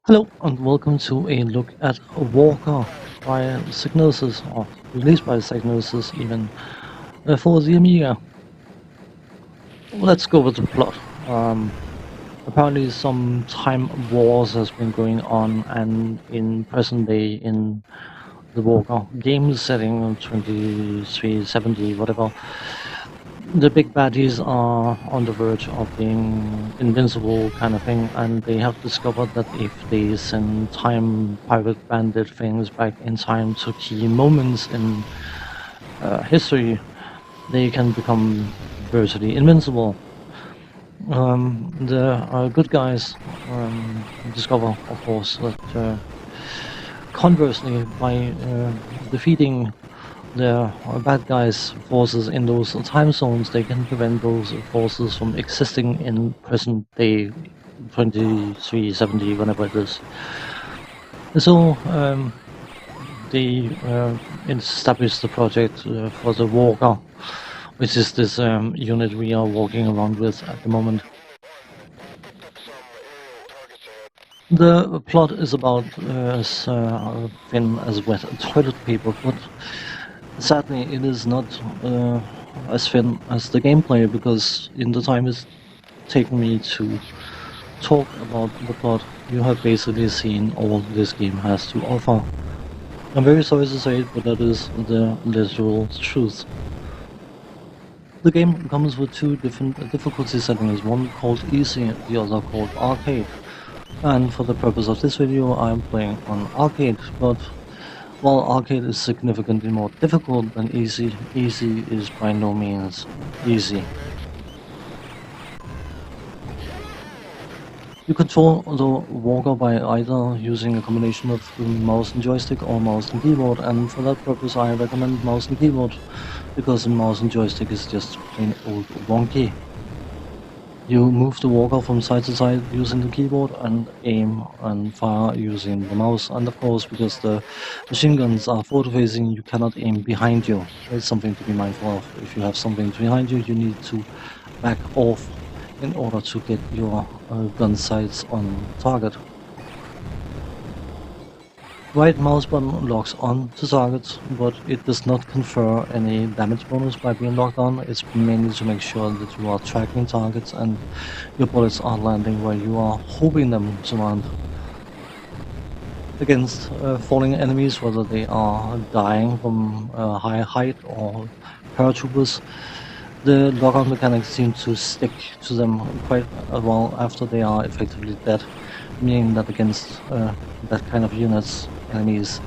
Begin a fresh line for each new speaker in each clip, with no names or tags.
Hello and welcome to a look at Walker by Psynosis, or released by Psynosis even, for the Amiga. Let's go with the plot. Apparently some time wars has been going on, and in present day in the Walker game setting of 2370 whatever, the big baddies are on the verge of being invincible kind of thing, and they have discovered that if they send time pirate bandit things back in time to key moments in history, they can become virtually invincible. The good guys discover, of course, that conversely, by defeating the bad guys' forces in those time zones, they can prevent those forces from existing in present day 2370, whenever it is. So they established the project for the Walker, which is this unit we are walking around with at the moment. The plot is about as thin as wet toilet paper, but sadly it is not as thin as the gameplay, because in the time it's taken me to talk about the plot, you have basically seen all this game has to offer. I'm very sorry to say it, but that is the literal truth. The game comes with two different difficulty settings, one called easy, the other called arcade. And for the purpose of this video, I'm playing on arcade, but while arcade is significantly more difficult than easy, easy is by no means easy. You control the Walker by either using a combination of mouse and joystick or mouse and keyboard, and for that purpose I recommend mouse and keyboard, because the mouse and joystick is just plain old wonky. You move the Walker from side to side using the keyboard and aim and fire using the mouse, and of course, because the machine guns are forward facing, you cannot aim behind you. That's something to be mindful of. If you have something behind you, you need to back off in order to get your gun sights on target. Right mouse button locks on to targets, but it does not confer any damage bonus by being locked on. It's mainly to make sure that you are tracking targets and your bullets are landing where you are hoping them to land. Against falling enemies, whether they are dying from high height or paratroopers, the lock-on mechanics seem to stick to them quite well after they are effectively dead, meaning that against that kind of units, enemies,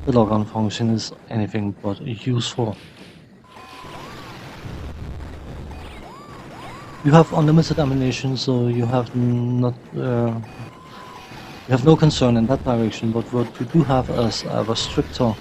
the lock-on function is anything but useful. You have unlimited ammunition, so you have not you have no concern in that direction, but what you do have as a restrictor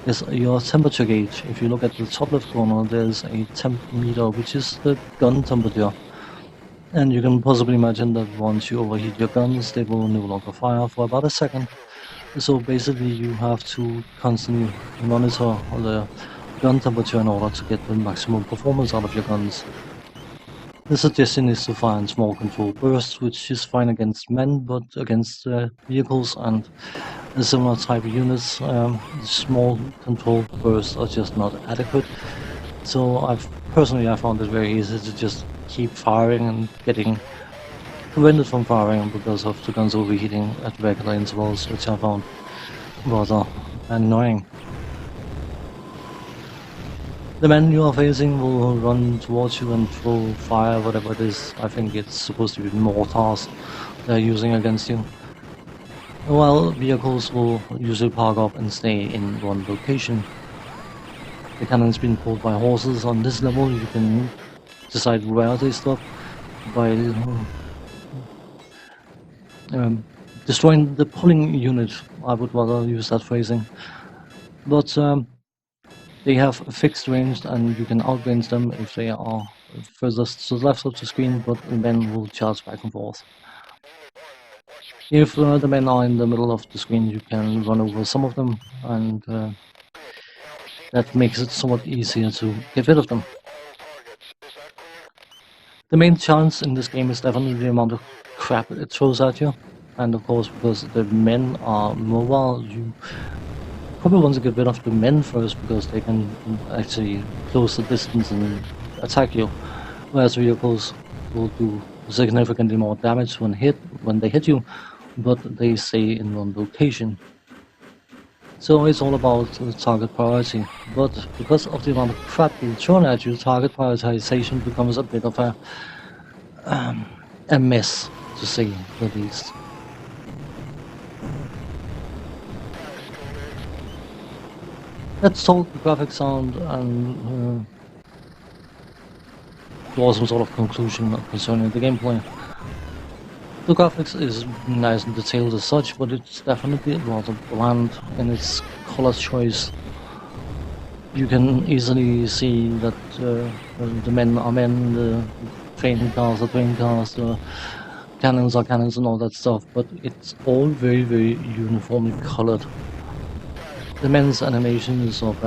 is your temperature gauge. If you look at the top left corner, there's a temp meter, which is the gun temperature. And you can possibly imagine that once you overheat your guns, they will no longer fire for about a second. So basically you have to constantly monitor the gun temperature in order to get the maximum performance out of your guns. The suggestion is to fire in small controlled bursts, which is fine against men, but against vehicles and similar type of units, small controlled bursts are just not adequate. So I found it very easy to just keep firing and getting prevented from firing because of the guns overheating at regular intervals, which I found rather annoying. The men you are facing will run towards you and throw fire, whatever it is. I think it's supposed to be mortars they're using against you. While vehicles will usually park up and stay in one location. The cannon's been pulled by horses. On this level you can decide where they stop by destroying the pulling unit. I would rather use that phrasing. But They have a fixed range, and you can outrange them if they are furthest to the left of the screen, but the men will charge back and forth. If the men are in the middle of the screen, you can run over some of them, and that makes it somewhat easier to get rid of them. The main challenge in this game is definitely the amount of crap it throws at you, and of course, because the men are mobile, you probably want to get rid of the men first, because they can actually close the distance and attack you, whereas vehicles will do significantly more damage when they hit you, but they stay in one location. So it's all about target priority, but because of the amount of crap being thrown at you, target prioritization becomes a bit of a mess, to say the least. Let's talk graphic sound and draw some sort of conclusion concerning the gameplay. The graphics is nice and detailed as such, but it's definitely rather bland in its color choice. You can easily see that the men are men, the train cars are train cars, the cannons are cannons and all that stuff, but it's all very, very uniformly colored. The men's animation is of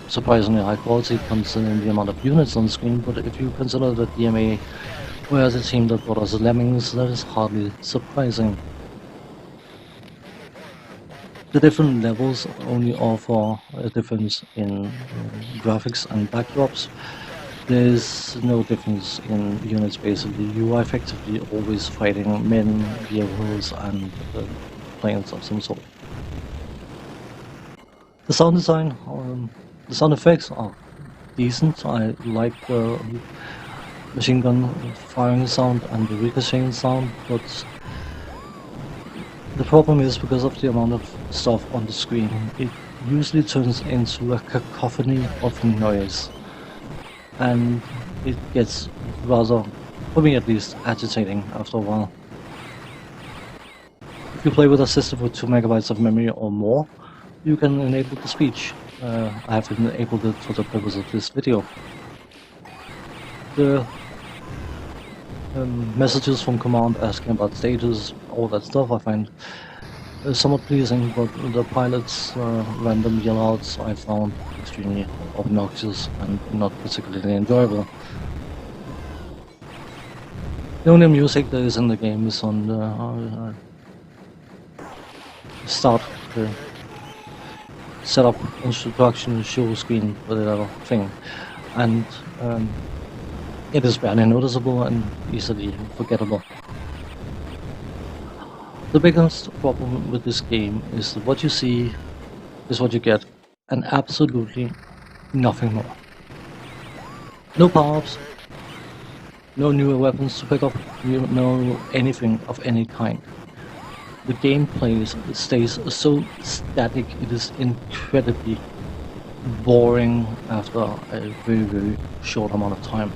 surprisingly high quality considering the amount of units on screen, but if you consider that DMA whereas a team that brought us lemmings, that is hardly surprising. The different levels only offer a difference in graphics and backdrops. There's no difference in units basically. You are effectively always fighting men, vehicles and planes of some sort. The sound design, the sound effects are decent. I like the machine gun firing sound and the ricocheting sound, but the problem is because of the amount of stuff on the screen, it usually turns into a cacophony of noise, and it gets rather, for me at least, agitating after a while. If you play with a system with 2 megabytes of memory or more, you can enable the speech. I have enabled it for the purpose of this video. The messages from command asking about status, all that stuff I find somewhat pleasing, but the pilot's random yellouts I found extremely obnoxious and not particularly enjoyable. The only music that is in the game is on the start, the setup, introduction, show screen, whatever thing, and it is barely noticeable and easily forgettable. The biggest problem with this game is that what you see is what you get, and absolutely nothing more. No power-ups, no newer weapons to pick up, no anything of any kind. The gameplay stays so static, it is incredibly boring after a very, very short amount of time.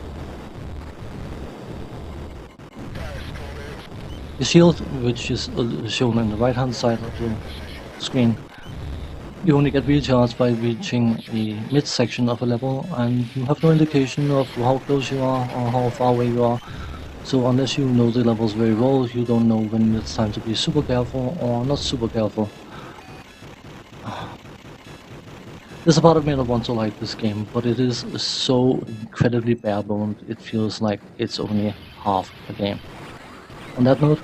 The shield, which is shown on the right hand side of the screen, you only get recharged by reaching the mid-section of a level, and you have no indication of how close you are or how far away you are. So unless you know the levels very well, you don't know when it's time to be super careful or not super careful. There's a part of me that wants to like this game, but it is so incredibly bare-boned, it feels like it's only half a game. On that note,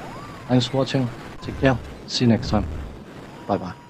thanks for watching, take care, see you next time, bye bye.